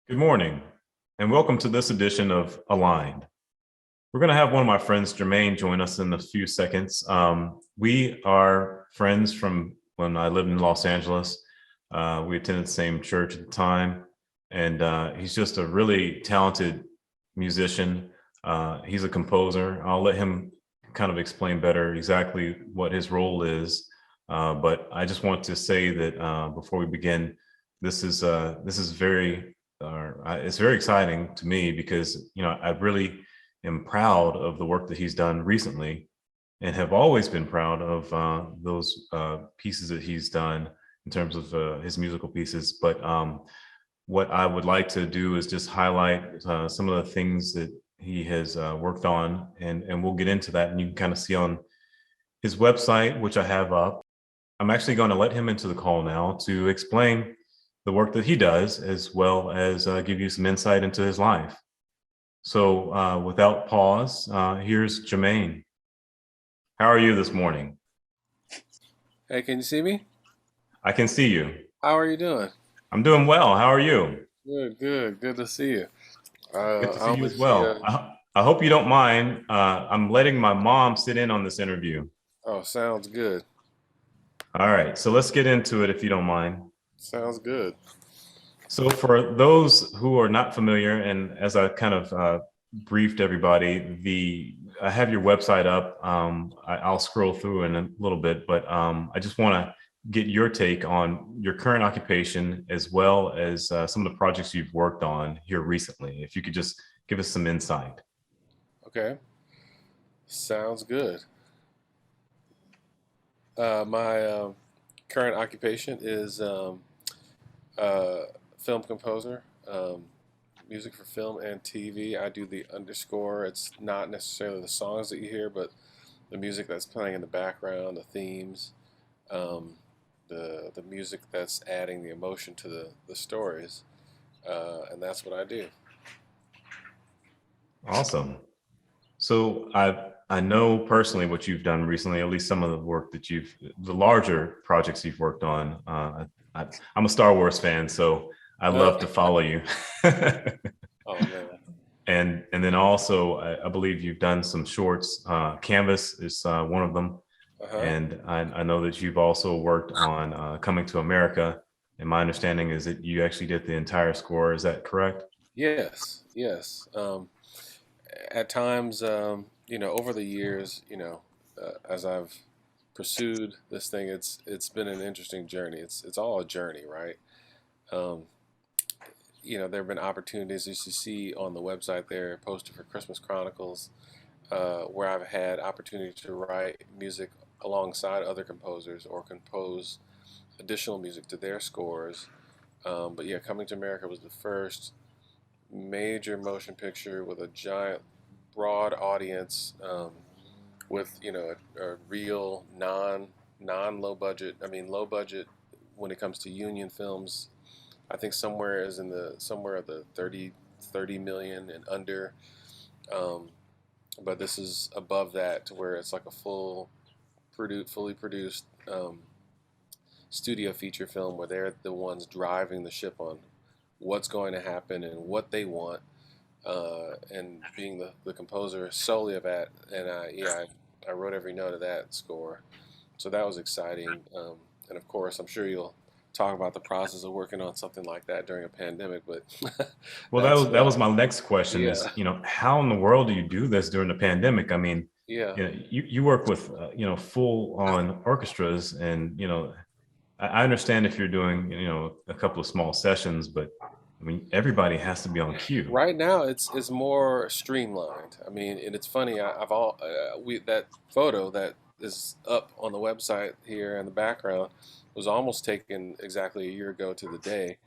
Good morning, and welcome to this edition of Aligned. We're going to have one of my friends, Jermaine, join us in a few seconds. We are friends from when I lived in Los Angeles. We attended the same church at the time, and he's just a really talented musician. He's a composer. I'll let him kind of explain better exactly what his role is. But I just want to say that before we begin, this is very it's very exciting to me because I really am proud of the work that he's done recently and have always been proud of those pieces that he's done in terms of his musical pieces. But what I would like to do is just highlight some of the things that he has worked on, and we'll get into that. And you can kind of see on his website, which I have up. I'm actually going to let him into the call now to explain the work that he does, as well as give you some insight into his life. So without pause, here's Jermaine. How are you this morning? Hey, can you see me? I can see you. How are you doing? I'm doing well. How are you? Good, good, good to see you. Good to I see you only as see well. I hope you don't mind. I'm letting my mom sit in on this interview. oh, sounds good. All right, so let's get into it if you don't mind. Sounds good. So, for those who are not familiar, and as I kind of briefed everybody, I have your website up. I'll scroll through in a little bit, but I just want to get your take on your current occupation as well as some of the projects you've worked on here recently. If you could just give us some insight. Okay, sounds good. My current occupation is uh, film composer, music for film and TV. I do the underscore. It's not necessarily the songs that you hear, but the music that's playing in the background, the themes, um, the music that's adding the emotion to the stories, and that's what I do. Awesome. So I know personally what you've done recently, at least some of the work that the larger projects you've worked on. I'm a Star Wars fan, so I love to follow you. Oh man. And then also, I believe you've done some shorts. Canvas is one of them, Uh-huh. and I know that you've also worked on Coming to America. And my understanding is that you actually did the entire score. Is that correct? Yes, yes. At times, over the years, as I've pursued this thing, it's been an interesting journey. It's all a journey, right? Um, there have been opportunities as you see on the website there posted for Christmas Chronicles, where I've had opportunity to write music alongside other composers or compose additional music to their scores. But yeah, Coming to America was the first major motion picture with a giant, broad audience, with a real non low budget. I mean, low budget when it comes to union films. I think somewhere of the 30 million and under. Um, but this is above that to where it's like a fully produced studio feature film where they're the ones driving the ship on what's going to happen and what they want, and being the composer solely of that. And I wrote every note of that score, so that was exciting. And of course, I'm sure you'll talk about the process of working on something like that during a pandemic, but Well, that that's was my next question yeah, is, how in the world do you do this during the pandemic? I mean, yeah. you work with, full on orchestras and, I understand if you're doing, a couple of small sessions, but I mean, everybody has to be on cue. Right now, it's more streamlined. I mean, and it's funny. I've all we that photo that is up on the website here in the background was almost taken exactly a year ago to the day.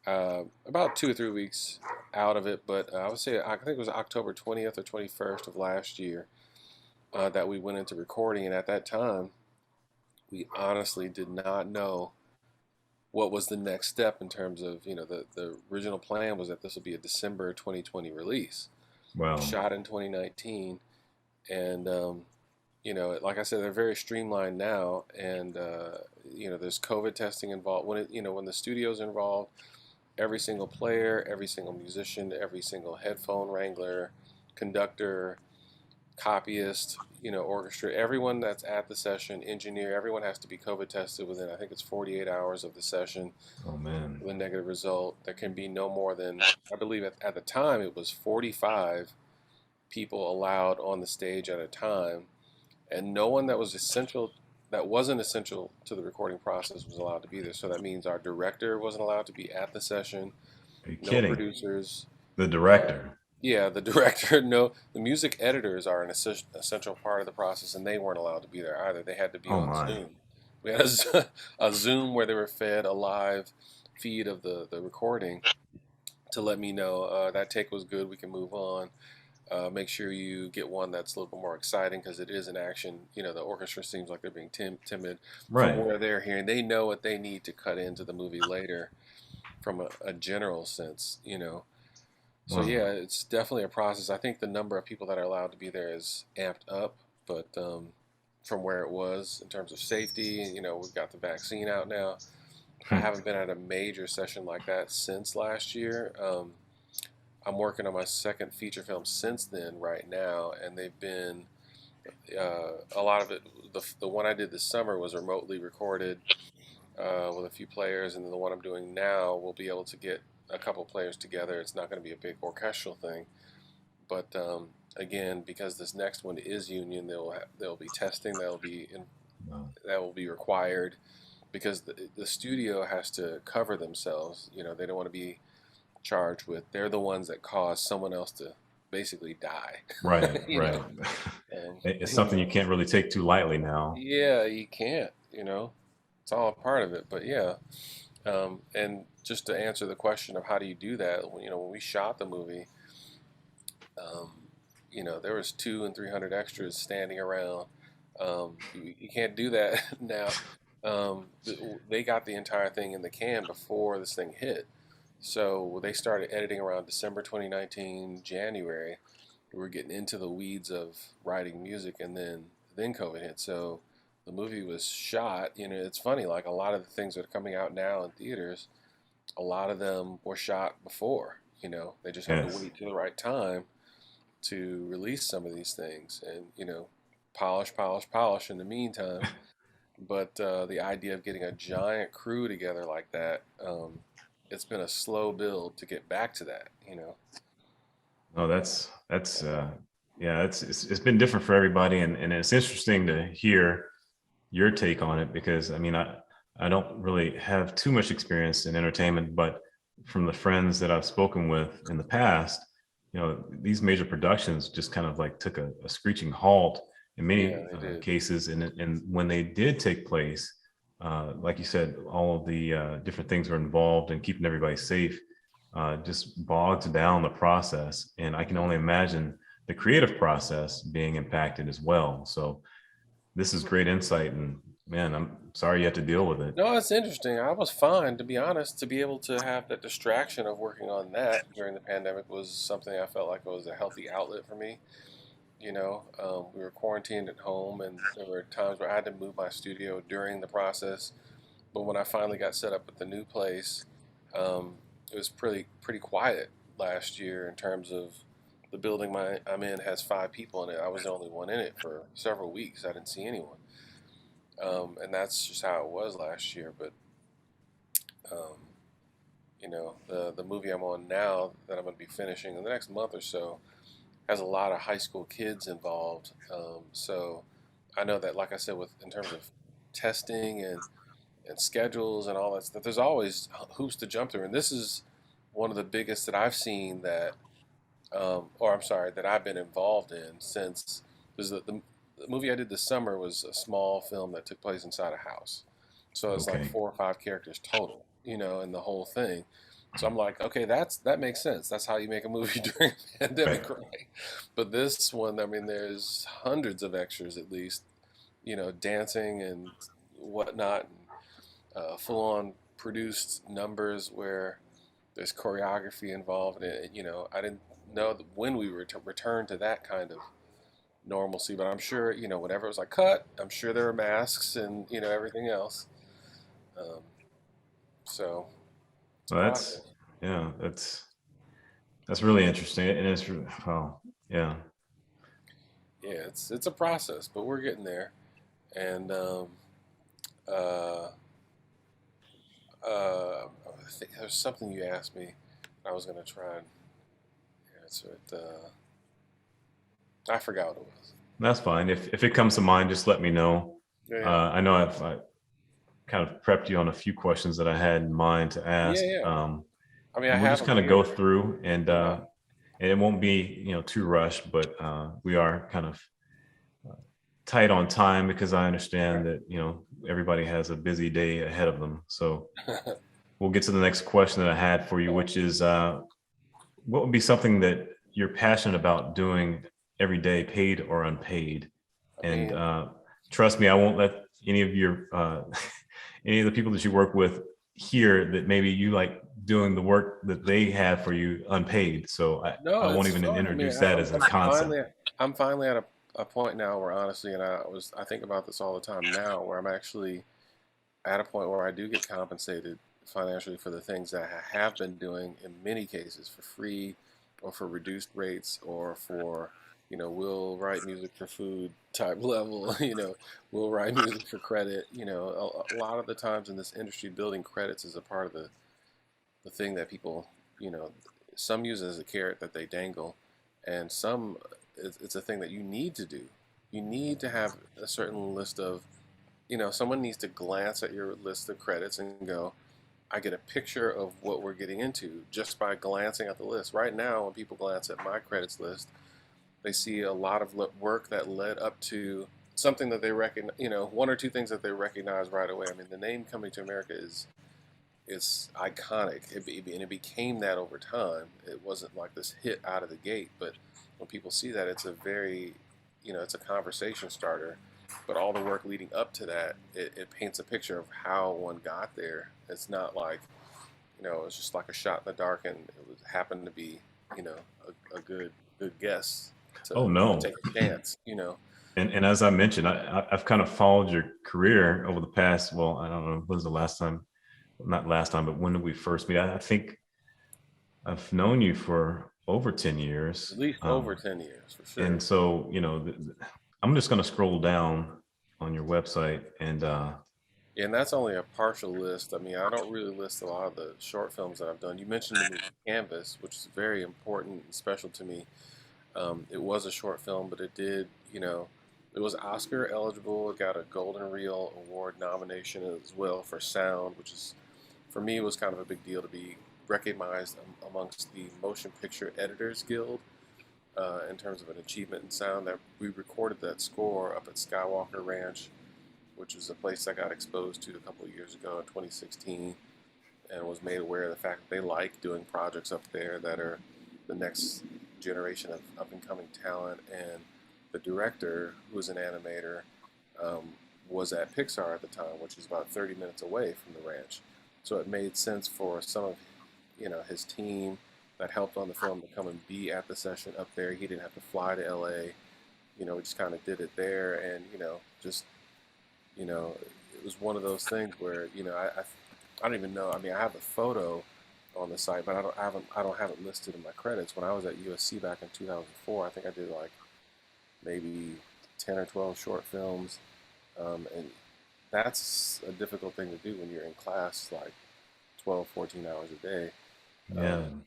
About 2 or 3 weeks out of it, but I would say I think it was October 20th or 21st of last year that we went into recording, and at that time, we honestly did not know what was the next step in terms of the original plan was that this would be a December 2020 release, Well, shot in 2019, and like I said, they're very streamlined now, and there's COVID testing involved when when the studio's involved. every single player, every single musician, every single headphone wrangler, conductor, copyist, orchestra, everyone that's at the session, engineer, everyone has to be COVID tested within, I think it's 48 hours of the session Oh man. with a negative result. There can be no more than, I believe at the time, it was 45 people allowed on the stage at a time, and no one that wasn't essential to the recording process was allowed to be there. So that means our director wasn't allowed to be at the session, Are you no kidding? producers. The Uh, director. yeah, the director, no, the music editors are an essential part of the process, and they weren't allowed to be there either. They had to be Oh on my. Zoom. We had a Zoom where they were fed a live feed of the recording to let me know that take was good, we can move on. Make sure you get one that's a little bit more exciting because it is an action. The orchestra seems like they're being timid from Right. where they're hearing. They know what they need to cut into the movie later from a general sense. So Wow. yeah, it's definitely a process. I think the number of people that are allowed to be there is amped up, but from where it was in terms of safety, we've got the vaccine out now. I Hmm. haven't been at a major session like that since last year. I'm working on my second feature film since then right now, and they've been a lot of it. The one I did this summer was remotely recorded with a few players, and then the one I'm doing now will be able to get a couple players together. It's not going to be a big orchestral thing, but again, because this next one is union, there'll be testing Wow. that will be required because the studio has to cover themselves. They don't want to be charged with. They're the ones that cause someone else to basically die. Right. you know, Right. um, It's you something you know, can't really take too lightly now. yeah, you can't. It's all a part of it. But yeah, and just to answer the question of how do you do that, when we shot the movie, um, there was 200 and 300 extras standing around. You can't do that now. They got the entire thing in the can before this thing hit. So they started editing around December 2019, January. We were getting into the weeds of writing music, and then COVID hit. So the movie was shot. It's funny. Like a lot of the things that are coming out now in theaters, a lot of them were shot before. They just have to Yes. wait to the right time to release some of these things, and polish, polish, polish in the meantime. But the idea of getting a giant crew together like that, it's been a slow build to get back to that. No, that's yeah, it's been different for everybody, and it's interesting to hear your take on it because I mean I don't really have too much experience in entertainment, but from the friends that I've spoken with in the past, these major productions just kind of like took a screeching halt in Yeah, many they did. cases, and when they did take place, like you said, all of the different things were involved in keeping everybody safe, just bogged down the process, and I can only imagine the creative process being impacted as well. So this is great insight, and man, I'm sorry you had to deal with it. No, it's interesting. I was fine, to be honest. To be able to have that distraction of working on that during the pandemic was something I felt like it was a healthy outlet for me. We were quarantined at home, and there were times where I had to move my studio during the process. But when I finally got set up at the new place, it was pretty quiet last year in terms of the building I'm in has 5 people in it. I was the only one in it for several weeks. I didn't see anyone, and that's just how it was last year. But um, the movie I'm on now that I'm going to be finishing in the next month or so has a lot of high school kids involved. So I know that, like I said, with in terms of testing and schedules and all that stuff, there's always hoops to jump through. And this is one of the biggest that I've seen or I'm sorry, that I've been involved in since. Because the movie I did this summer was a small film that took place inside a house. So it's like Okay. 4 or 5 characters total, in the whole thing. So I'm like, okay, that makes sense. That's how you make a movie during a Right. pandemic, right? But this one, I mean, there's hundreds of extras at least, dancing and whatnot, and full-on produced numbers where there's choreography involved. And I didn't know when we were to return to that kind of normalcy, but I'm sure whenever it was like cut, I'm sure there were masks and everything else. Um, so it's a Well, that's process. Yeah, that's really interesting, and oh, yeah. Yeah, it's a process, but we're getting there. And uh, I think there's something you asked me. I was gonna try and answer it. I forgot what it was. That's fine. If it comes to mind, just let me know. Yeah, I know I kind of prepped you on a few questions that I had in mind to yeah, ask. yeah. I mean, I We'll have just them kind of go here. through, Yeah, and it won't be too rushed, but we are kind of tight on time because I understand right. that everybody has a busy day ahead of them. So we'll get to the next question that I had for you, Yeah. which is what would be something that you're passionate about doing every day, paid or unpaid? I And mean, trust me, I won't let any of your any of the people that you work with hear that maybe you like doing the work that they have for you unpaid. So I no, won't it's even fun. I mean, introduce that as a concept. I'm finally at a point now where honestly, and I think about this all the time now, where I'm actually at a point where I do get compensated financially for the things that I have been doing in many cases for free or for reduced rates or for, we'll write music for food type level, we'll write music for credit. A lot of the times in this industry, building credits is a part of the thing that people, you know, some use it as a carrot that they dangle, and some it's a thing that you need to do. You need to have a certain list of, someone needs to glance at your list of credits and go, I get a picture of what we're getting into just by glancing at the list. Right now, when people glance at my credits list, they see a lot of work that led up to something that they recognize, one or two things that they recognize right away. I mean, the name Coming to America is iconic, and it became that over time. It wasn't like this hit out of the gate, but when people see that, it's a very, it's a conversation starter. But all the work leading up to that, it paints a picture of how one got there. It's not like, it's just like a shot in the dark, and it was happened to be, you know, a good guess Oh to no. take a chance. And as I mentioned, I've kind of followed your career over the past. Well, I don't know, when was the last time? Not last time, but when did we first meet? I think I've known you for over 10 years. At least over 10 years for And sure. so, I'm just going to scroll down on your website and Yeah, and that's only a partial list. I mean, I don't really list a lot of the short films that I've done. You mentioned the movie Canvas, which is very important and special to me. It was a short film, but it did, it was Oscar eligible. It got a Golden Reel Award nomination as well for sound, which is, for me, was kind of a big deal to be recognized amongst the Motion Picture Editors Guild in terms of an achievement in sound. That we recorded that score up at Skywalker Ranch, which is a place I got exposed to a couple of years ago in 2016, and was made aware of the fact that they like doing projects up there that are the next generation of up and coming talent. And the director, who was an animator, um, was at Pixar at the time, which is about 30 minutes away from the ranch. So it made sense for some of his team that helped on the film to come and be at the session up there. He didn't have to fly to LA. We just kind of did it there, and just it was one of those things where I don't even know. I mean, I have the photo on the site, but I don't have it listed in my credits. When I was at USC back in 2004, I think I did like maybe 10 or 12 short films, and that's a difficult thing to do when you're in class like 12, 14 hours a day. yeah. Um,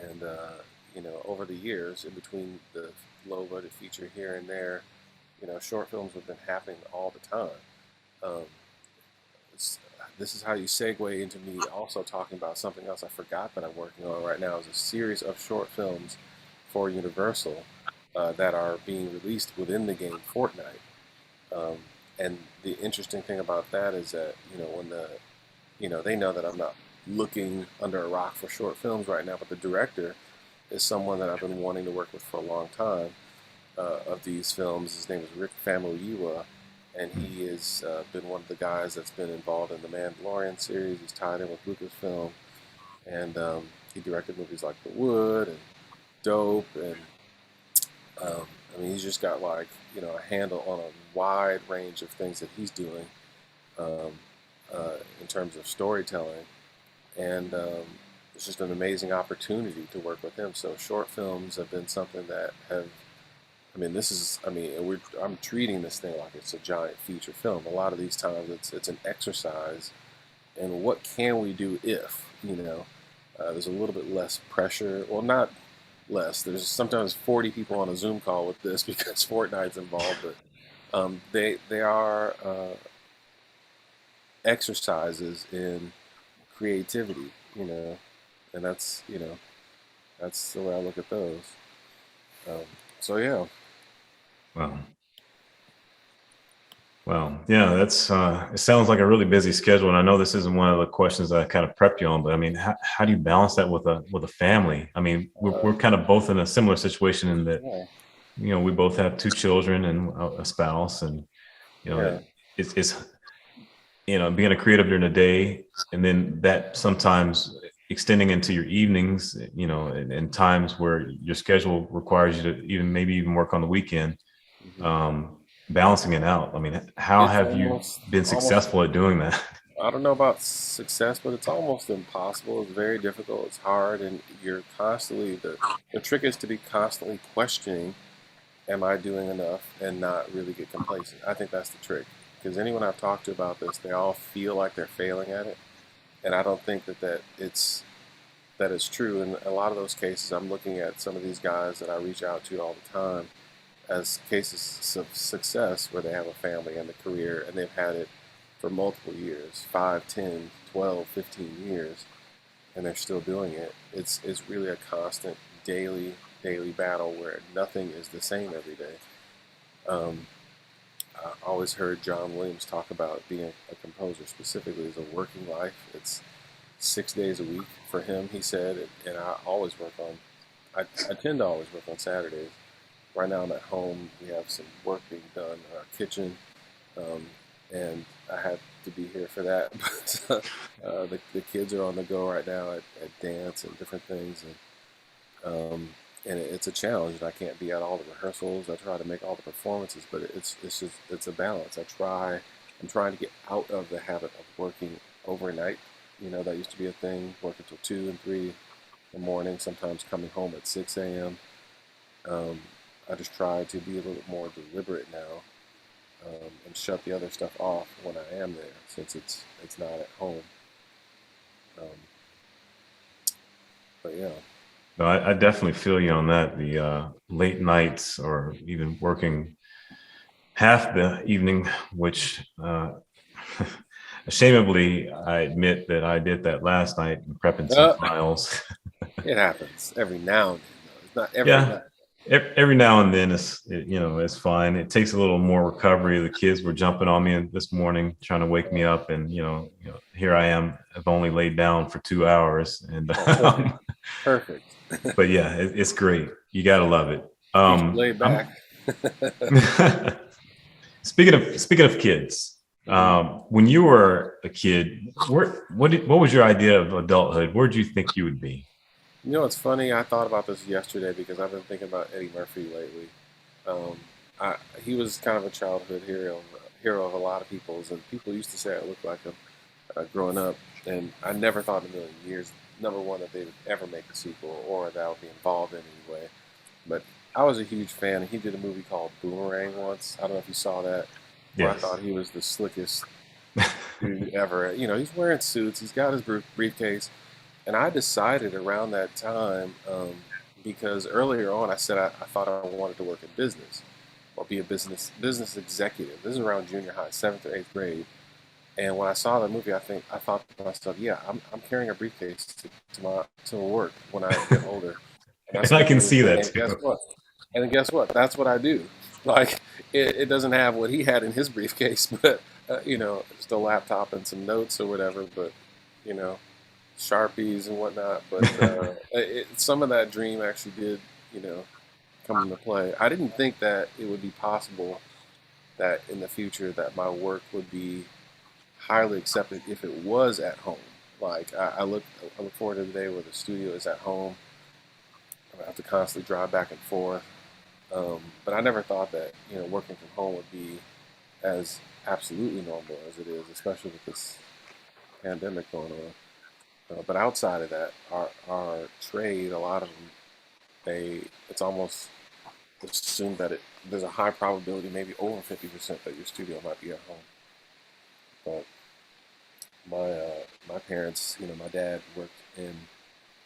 and over the years, in between the low-budget feature here and there, short films have been happening all the time. Um, this is how you segue into me also talking about something else I forgot that I'm working on right now is a series of short films for Universal that are being released within the game Fortnite. Um, and the interesting thing about that is that when they know that I'm not looking under a rock for short films right now, but the director is someone that I've been wanting to work with for a long time of these films. His name is Rick Famuyiwa, and he has been one of the guys that's been involved in the Mandalorian series. He's tied in with Lucasfilm, and he directed movies like The Wood and Dope, and I mean, he's just got like a handle on a wide range of things that he's doing um, in terms of storytelling, and it's just an amazing opportunity to work with him. So short films have been something that have, I mean, this is, I mean, I'm treating this thing like it's a giant feature film. A lot of these times it's an exercise in what can we do if, there's a little bit less pressure. Well, not less. There's sometimes 40 people on a Zoom call with this because Fortnite's involved, but they are exercises in creativity, and that's the way I look at those. Um, so yeah. Wow. Well, yeah, that's it sounds like a really busy schedule. And I know this isn't one of the questions that I kind of prepped you on, but I mean, how do you balance that with a family? I mean, uh, we're kind of both in a similar situation in that, yeah, we both have two children and a spouse, and you know, yeah, it's being a creative during the day, and then that sometimes extending into your evenings, and times where your schedule requires you to maybe even work on the weekend, hmm um, balancing it out. I mean, how it's have you been almost. successful at doing that? I don't know about success, but it's almost impossible. It's very difficult. It's hard, and you're constantly the trick is to be constantly questioning, am I doing enough, and not really get complacent. I think that's the trick. Because anyone I've talked to about this, they all feel like they're failing at it, and I don't think that is true. In a lot of those cases, I'm looking at some of these guys that I reach out to all the time as cases of success where they have a family and a career, and they've had it for multiple years, 5, 10, 12, 15 years, and they're still doing it. It's really a constant daily battle where nothing is the same every day. Um, I always heard John Williams talk about being a composer specifically as a working life. It's 6 days a week for him, he said, and I always work on. I tend to always work on Saturdays. Right now I'm at home. We have some work being done in our kitchen, um, and I had to be here for that. But the kids are on the go right now at dance and different things, and it's a challenge. And I can't be at all the rehearsals. I try to make all the performances, but it's a balance. I'm trying to get out of the habit of working overnight. That used to be a thing. Working till 2 and 3 in the morning. Sometimes coming home at 6 a.m. Um, I just try to be a little bit more deliberate now, and shut the other stuff off when I am there, since it's not at home. Um, but yeah, No, I definitely feel you on that. The late nights or even working half the evening, which ashamedly, I admit that I did that last night, prepping some uh, files. it happens every now and then, though. It's not every Yeah, night. every now and then it's fine. It takes a little more recovery. The kids were jumping on me this morning, trying to wake me up, and here I am. I've only laid down for 2 hours, and Oh, perfect, perfect. but yeah, it's great. You gotta love it. Keeps you laid back. I'm speaking of kids. hmm When you were a kid, what was your idea of adulthood? Where did you think you would be? It's funny. I thought about this yesterday because I've been thinking about Eddie Murphy lately. Um, he was kind of a childhood hero of a lot of people's, and people used to say I looked like him growing up. And I never thought in a million years, number one, that they would ever make a sequel or that I would be involved in any way. But I was a huge fan, and he did a movie called Boomerang once. I don't know if you saw that, where I Yes. thought he was the slickest dude ever. He's wearing suits, he's got his briefcase, and I decided around that time, because earlier on I said I thought I wanted to work in business or be a business executive. This is around junior high, 7th or 8th grade. And when I saw the movie, I thought to myself, yeah, I'm carrying a briefcase to work when I get older, and that's And what I I'm can doing. see that And guess too. what? And then guess what? That's what I do. Like it doesn't have what he had in his briefcase, but just a laptop and some notes or whatever. But you know, Sharpies and whatnot. But some of that dream actually did, you know, come into play. I didn't think that it would be possible that in the future that my work would be highly accepted if it was at home. Like I look forward to the day where the studio is at home. I don't have to constantly drive back and forth. But I never thought that working from home would be as absolutely normal as it is, especially with this pandemic going on. But outside of that, our trade, a lot of them, it's almost assumed that there's a high probability, maybe over 50%, that your studio might be at home. But my parents, my dad worked in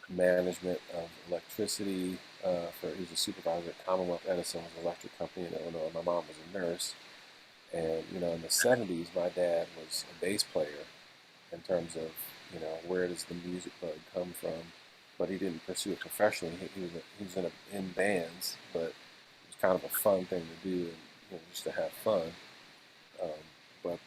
management of electricity. He was a supervisor at Commonwealth Edison's electric company in Illinois. My mom was a nurse, and in the '70s, my dad was a bass player. In terms of where does the music bug come from, but he didn't pursue it professionally. He was in bands, but it was kind of a fun thing to do, and just to have fun. Um, but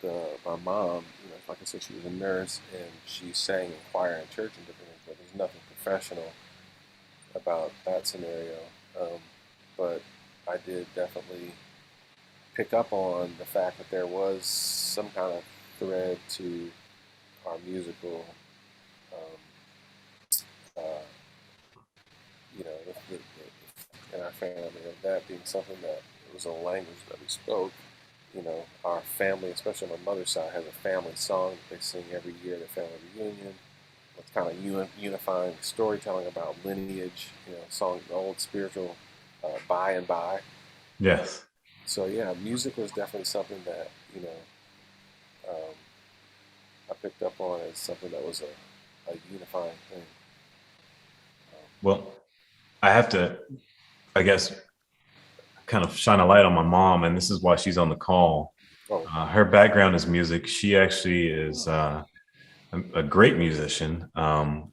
my mom, like I said, she was a nurse and she sang in choir and church and different things, but there's nothing professional about that scenario. Um, but I did definitely pick up on the fact that there was some kind of thread to our musical, um, uh, in our family, of that being something that was a language that we spoke. Our family, especially on my mother's side, has a family song that they sing every year at a family reunion. It's kind of unifying storytelling about lineage, song, the old spiritual by and by. Uh, Yes. so yeah, music was definitely something that um, I picked up on as something that was a unifying thing. Well, I have to, I guess, kind of shine a light on my mom, and this is why she's on the call. Oh, Her background is music. She actually is a great musician. And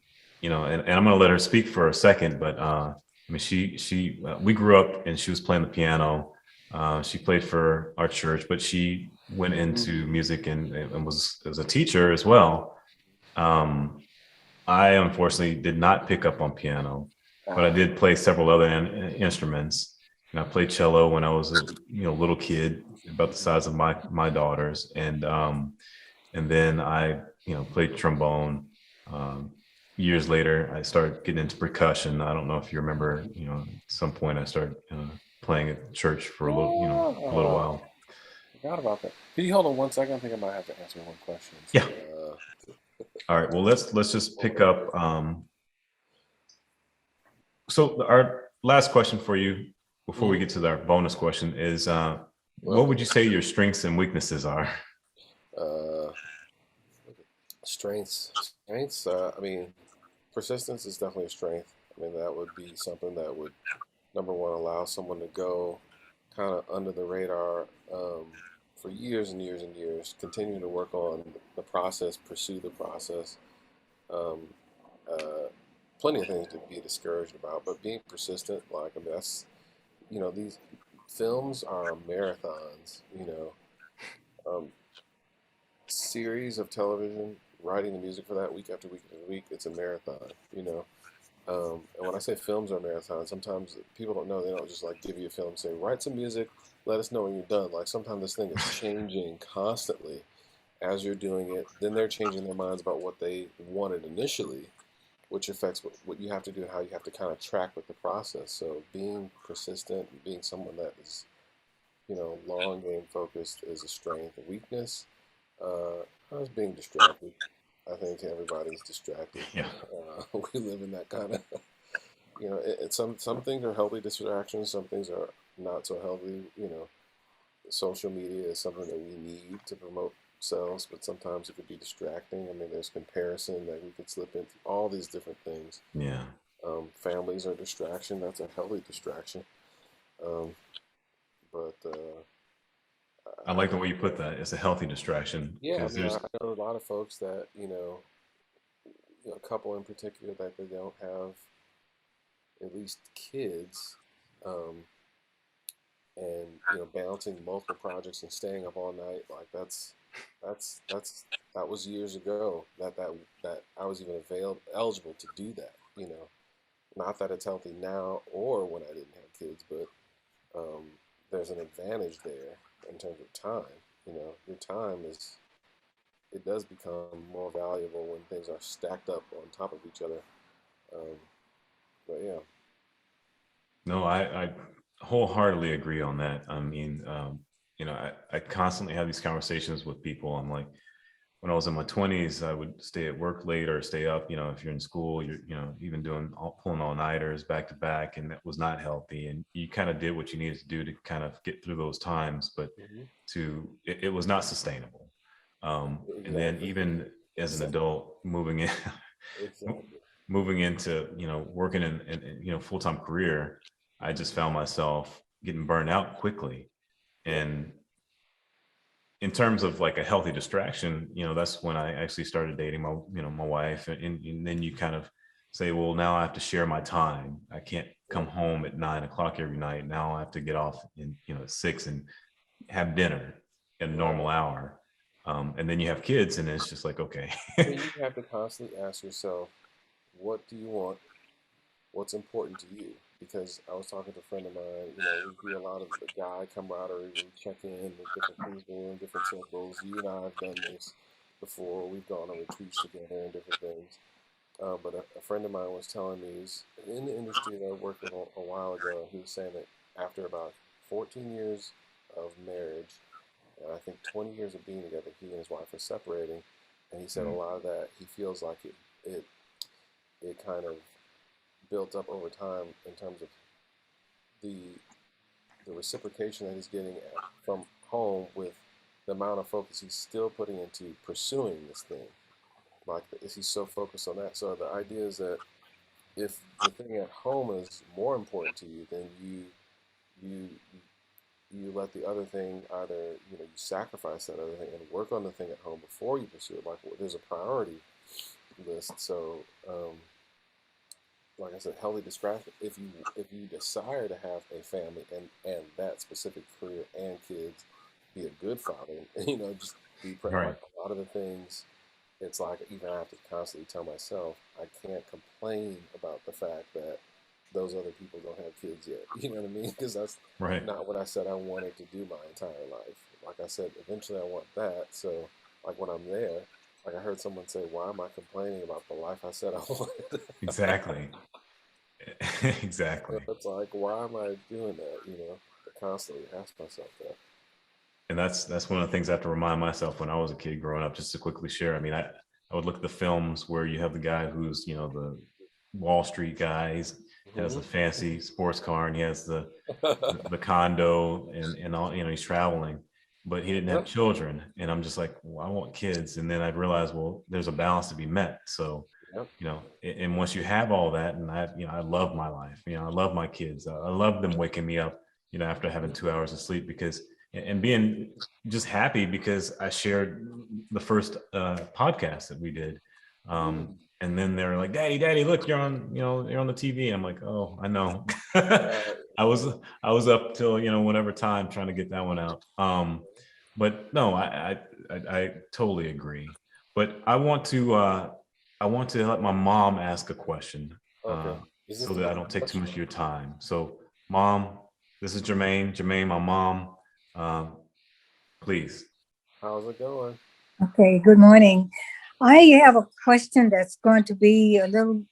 I'm going to let her speak for a second, but I mean, we grew up and she was playing the piano. She played for our church, but she went into music and was a teacher as well. Um, I unfortunately did not pick up on piano, but I ah, did play several other instruments. And I played cello when I was a little kid, about the size of my daughters, and then I played trombone. Um, Years later, I started getting into percussion. I don't know if you remember, at some point I started playing at church for a little yeah, while. forgot about that. Can you hold on 1 second? I think I might have to answer one question. So, Yeah. All right. Well, let's just hold pick on. up. So our last question for you before we Mm-hmm. get to our bonus question is, what would Okay. you say your strengths and weaknesses are? Uh, Strengths. I mean, persistence is definitely a strength. I mean, that would be something that would, number one, allow someone to go kind of under the radar for years and years and years, continue to work on the process, pursue the process. Um, uh, Plenty of things to be discouraged about, but being persistent, like, I mean, these films are marathons, um, series of television, writing the music for that week after week after week, it's a marathon. And when I say films are marathons, sometimes people don't know, they don't just like give you a film and say, write some music, let us know when you're done. Like sometimes this thing is changing constantly as you're doing it. Then they're changing their minds about what they wanted initially, which affects what you have to do and how you have to kind of track with the process. So being persistent, being someone that is, long game focused is a strength. A weakness, I was being distracted. I think everybody's distracted. Yeah. We live in that kind of, some things are healthy distractions, some things are not so healthy. Social media is something that we need to promote sales, but sometimes it could be distracting. I mean, there's comparison that we could slip into, all these different things. Yeah. Families are distraction. That's a healthy distraction. Um, but I I like the way you put that. It's a healthy distraction Yeah, I because mean, I there's, know a lot of folks that, a couple in particular that they don't have at least kids, um, and balancing multiple projects and staying up all night, like that was years ago that I was even eligible to do that. Not that it's healthy now or when I didn't have kids, but um, there's an advantage there in terms of time. Your time is it does become more valuable when things are stacked up on top of each other. Um, but yeah, no, I wholeheartedly agree on that. I mean, I constantly have these conversations with people. I'm like, when I was in my 20s, I would stay at work late or stay up. If you're in school, you're, even pulling all-nighters back to back, and that was not healthy. And you kind of did what you needed to do to kind of get through those times, but Hmm. it was not sustainable. And then Exactly. even as an Exactly. adult, moving in, Exactly. moving into, working in full-time career, I just found myself getting burned out quickly. Yep. And in terms of like a healthy distraction, that's when I actually started dating my wife, and then you kind of say, well, now I have to share my time. I can't come Yep. home at 9 o'clock every night. Now I have to get off at 6 and have dinner at a normal Right. hour. And then you have kids, and it's just like, okay. So you have to constantly ask yourself, what do you want? What's important to you? Because I was talking to a friend of mine, we do a lot of the guy camaraderie where we check in with different people in different circles. You and I have done this before. We've gone on retreats together and different things. But a friend of mine was telling me he's in the industry that I worked with a while ago. He was saying that after about 14 years of marriage, and I think 20 years of being together, he and his wife are separating. And he said a lot of that he feels like it, it kind of built up over time in terms of the the reciprocation that he's getting from home with the amount of focus he's still putting into pursuing this thing. Like, is he so focused on that? So the idea is that if the thing at home is more important to you, then you you let the other thing either you sacrifice that other thing and work on the thing at home before you pursue it. Like, there's a priority list. So like I said, healthy distraction. If you desire to have a family and that specific career and kids, be a good father, and just be Right. like a lot of the things. It's like even I have to constantly tell myself I can't complain about the fact that those other people don't have kids yet. You know what I mean? Because that's Right. not what I said I wanted to do my entire life. Like I said, eventually I want that. So like when I'm there, like I heard someone say, "Why am I complaining about the life I said I wanted?" Exactly. So Exactly. it's like, why am I doing that? To constantly ask myself that. And that's one of the things I have to remind myself when I was a kid growing up, just to quickly share. I mean, I would look at the films where you have the guy who's, the Wall Street guy. He has Hmm. the fancy sports car, and he has the condo, and all, he's traveling, but he didn't have Yep. children. And I'm just like, well, I want kids. And then I'd realize, well, there's a balance to be met. So, Yep. and once you have all that, and I love my life, I love my kids. I love them waking me up, after having 2 hours of sleep, because, and being just happy because I shared the first podcast that we did. Mm. And then they're like, Daddy, look, you're on, you're on the TV. I'm like, oh, I know. Right. I was I was up till, whatever time trying to get that one out. But no, I totally agree. But I want to let my mom ask a question, Okay. Is this so the that I last don't take too question? much of your time. So, Mom, this is Jermaine. Jermaine, my mom. Um, Please. How's it going? Okay, good morning. I have a question that's going to be a little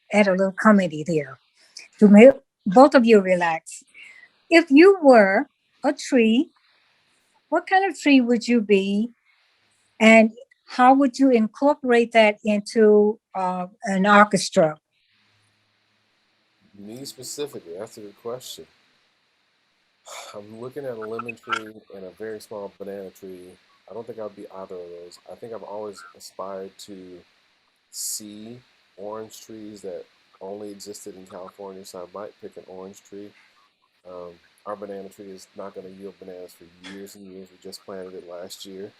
comedy there to make both of you relax. If you were a tree, what kind of tree would you be, and how would you incorporate that into an orchestra? Me specifically, that's a good question. I'm looking at a lemon tree and a very small banana tree. I don't think I'd be either of those. I think I've always aspired to see orange trees that only existed in California, so I might pick an orange tree. Um, our banana tree is not going to yield bananas for years and years. We just planted it last year.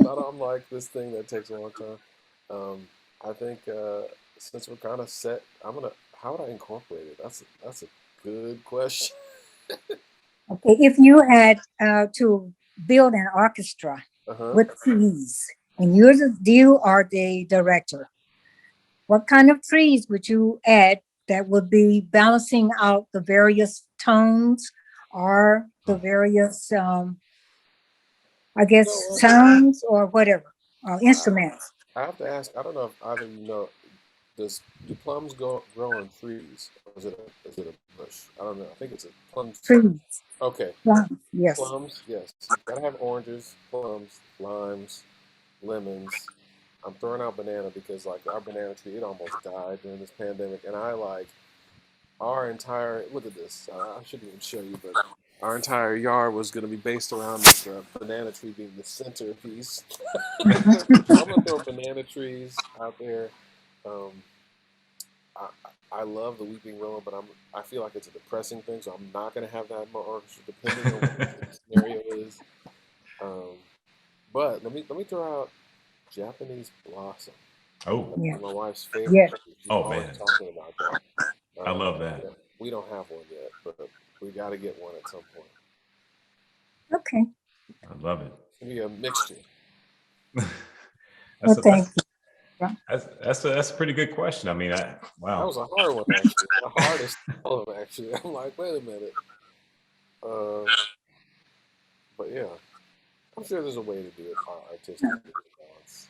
I'm like this thing that takes a long time. Um, I think since we're kind of set, I'm gonna. How would I incorporate it? That's a good question. Okay, if you had to build an orchestra Uh huh. with trees, and you are the director, what kind of trees would you add that would be balancing out the various tones or the various, I You guess, know what? sounds or whatever, I, instruments? I have to ask. I don't know if either of you know. Does do plums grow on trees or is it a bush? I don't know. I think it's a plums. Trees, Okay, plums, yes. plums. Yes, you gotta have oranges, plums, limes. lemons. I'm throwing out banana because like our banana tree, it almost died during this pandemic, and I like our entire. Look at this. I shouldn't even show you, but our entire yard was going to be based around this banana tree being the centerpiece. So I'm gonna throw banana trees out there. Um, I, I love the weeping willow, but I feel like it's a depressing thing, so I'm not gonna have that in my orchestra, depending on what the scenario is. Um, but let me throw out Japanese blossom. Oh, Yeah. My wife's favorite Yeah. tree. She's oh always man, talking about that. I Um, love that. yeah, we don't have one yet, but we got to get one at some point. Okay. I love it. It's gonna be a mixture. Well, That's a, thank that's you. Yeah. that's a pretty good question. I mean, That wow. was a hard one, actually. The hardest of them, actually. I'm like, wait a minute. Uh, but yeah, I'm sure there's a way to do it artistically. Balance.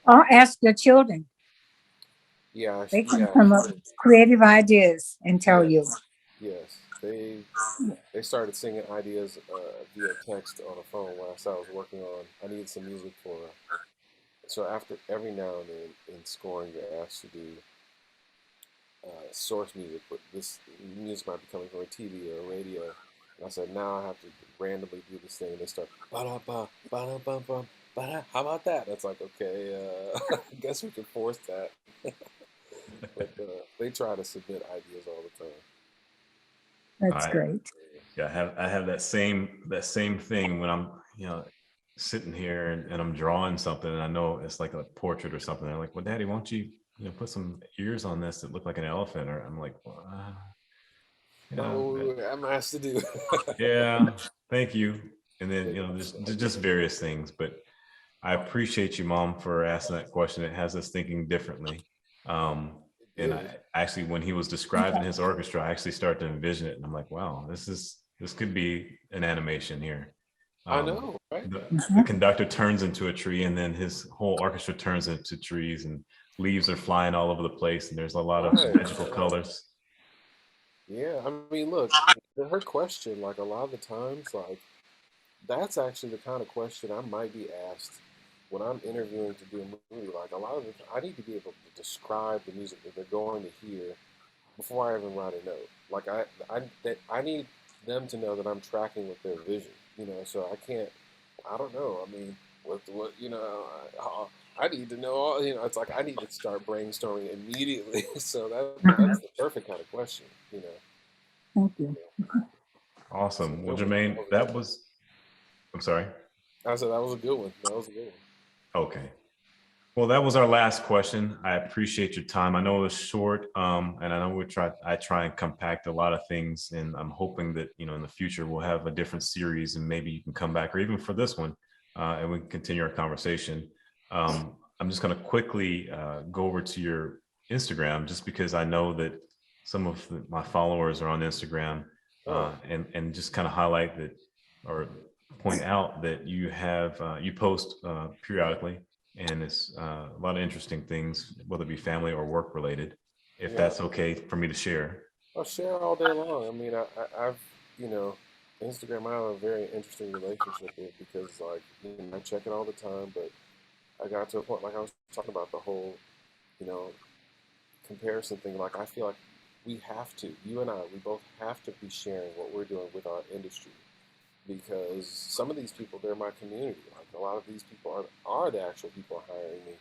Or ask your children. Yeah, They can yeah, come up with creative ideas and tell yes, you. yes. They started singing ideas via text on a phone when I said I was working on. I needed some music for. So after every now and then in scoring, you're asked to do source music, but this music might be coming from a TV or a radio. And I said, now I have to randomly do this thing. And they start, ba da ba, ba da ba ba, ba da. How about that? That's like, okay, I guess we can force that. But they try to submit ideas all the time. That's I great. yeah, I have that same thing when I'm sitting here and I'm drawing something and I know it's like a portrait or something. They're like, well, Daddy, won't you put some ears on this that look like an elephant? Or I'm like, well, Not yeah, what I'm asked to do. yeah, thank you. And then Yeah, just various things. But I appreciate you, Mom, for asking that question. It has us thinking differently. Um, it and did. I actually, when he was describing his orchestra, I actually started to envision it, and I'm like, wow, this could be an animation here. I Um, know, right? the conductor turns into a tree, and then his whole orchestra turns into trees, and leaves are flying all over the place, and there's a lot of Right, magical right. colors. Yeah, I mean, look, her question, like a lot of the times, like that's actually the kind of question I might be asked when I'm interviewing to do a movie. Like a lot of the, I need to be able to describe the music that they're going to hear before I even write a note. Like I need them to know that I'm tracking with their vision. So I can't. I don't know. I mean, what I need to know. It's like I need to start brainstorming immediately. So that's the perfect kind of question. Thank you. So Awesome. Well, that was, Jermaine, I'm sorry. I said that was a good one. That was a good one. Okay. Well, that was our last question. I appreciate your time. I know it was short, and I know I try and compact a lot of things, and I'm hoping that in the future we'll have a different series, and maybe you can come back, or even for this one, and we can continue our conversation. I'm just going to quickly go over to your Instagram, just because I know that some of my followers are on Instagram, Oh, and just kind of highlight that, or point out that you post periodically, and it's a lot of interesting things, whether it be family or work related, if yeah. that's okay for me to share. I'll share all day long. I mean, I've, you know, Instagram, I have a very interesting relationship with it because, like, I check it all the time, but I got to a point, like I was talking about the whole, you know, comparison thing. Like, I feel like we have to, you and I, we both have to be sharing what we're doing with our industry because some of these people, they're my community. Like, a lot of these people are the actual people hiring me.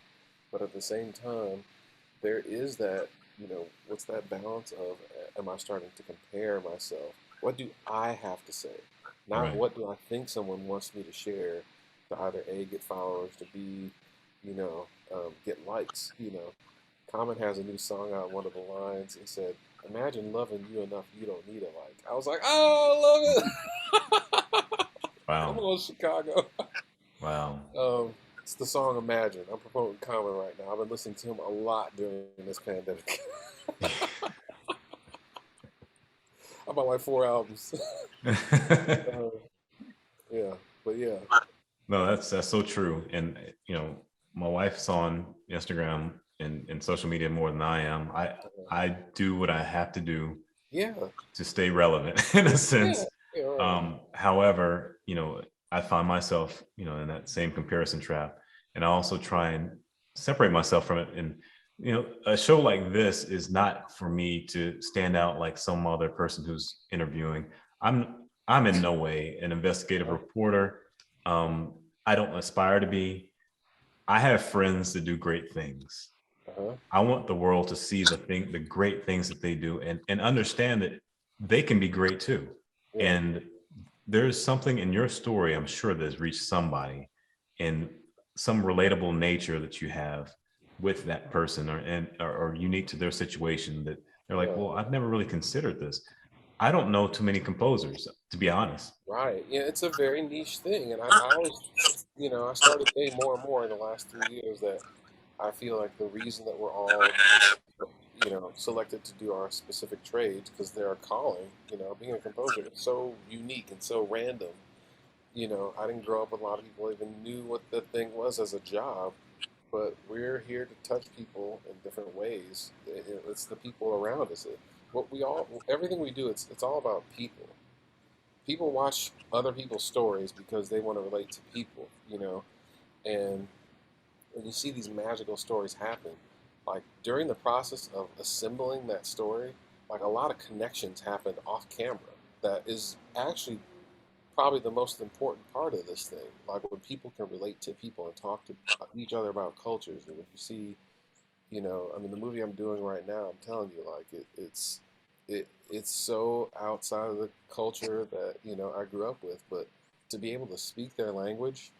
But at the same time, there is that, what's that balance of am I starting to compare myself? What do I have to say? Not Right. what do I think someone wants me to share to either A, get followers, to B, get likes. Common has a new song out, one of the lines, it said, imagine loving you enough you don't need a like. I was like, oh, I love it. Come Wow. on, Chicago. Wow. It's the song Imagine. I'm promoting Common right now. I've been listening to him a lot during this pandemic. I bought like 4 albums. uh, yeah, but yeah. No, that's so true. And my wife's on Instagram and social media more than I am. I do what I have to do Yeah, to stay relevant in a yeah, sense. yeah, right. However, I find myself, in that same comparison trap. and I also try and separate myself from it. And you know, a show like this is not for me to stand out like some other person who's interviewing. I'm in no way an investigative reporter. I don't aspire to be. I have friends that do great things. I want the world to see the great things that they do, and understand that they can be great too. Yeah. And there's something in your story, I'm sure, that has reached somebody, and some relatable nature that you have with that person, or unique to their situation, that they're like, Yeah. well, I've never really considered this. I don't know too many composers, to be honest. Right. Yeah, it's a very niche thing, and I always, I started getting more and more in the last 3 years that I feel like the reason that we're all, selected to do our specific trades because they're a calling. Being a composer is so unique and so random. I didn't grow up with a lot of people even knew what the thing was as a job, but we're here to touch people in different ways. It's the people around us. Everything we do, it's all about people. People watch other people's stories because they want to relate to people, and when you see these magical stories happen, like during the process of assembling that story, like a lot of connections happen off camera that is actually probably the most important part of this thing. Like when people can relate to people and talk to each other about cultures, and if you see, I mean, the movie I'm doing right now, I'm telling you, like it's so outside of the culture that I grew up with, but to be able to speak their language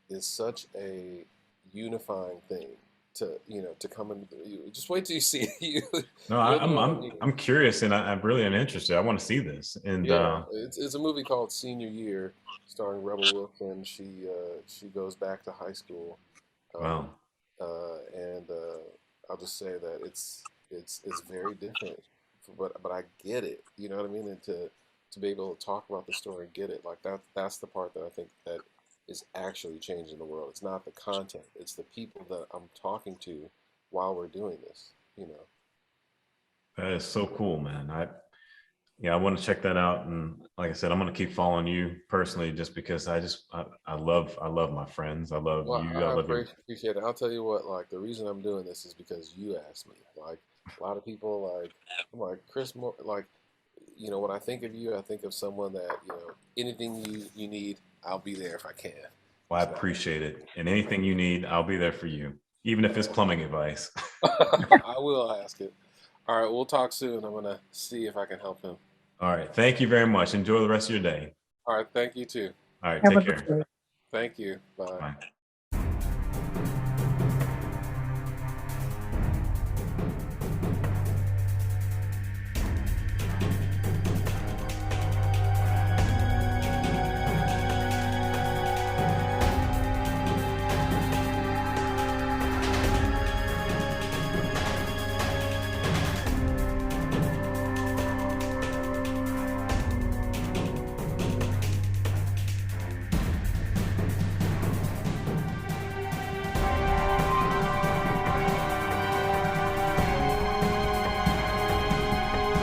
is such a unifying thing to come into you. Just wait till you see it. No, You're the one. I'm curious, and I really am interested. I want to see this, and Yeah, it's a movie called Senior Year, starring Rebel Wilson. She goes back to high school, um, wow. and I'll just say that it's very different, but I get it. You know what I mean? And to be able to talk about the story and get it, like that's the part that I think that is actually changing the world. It's not the content; it's the people that I'm talking to while we're doing this. That is so cool, man. Yeah, I want to check that out. And like I said, I'm going to keep following you personally, just because I love my friends. I love Well, you. I I love your, appreciate it. I'll tell you what, like the reason I'm doing this is because you asked me. Like a lot of people, like I'm like Chris Moore. Like when I think of you, I think of someone that anything you need, I'll be there if I can. well, I So appreciate it. And anything you need, I'll be there for you, even if it's plumbing advice. I will ask it. All right, we'll talk soon. I'm gonna see if I can help him. All right. Thank you very much. Enjoy the rest of your day. All right, thank you too. All right. Have a Take good care. day. Thank you. Bye. Bye.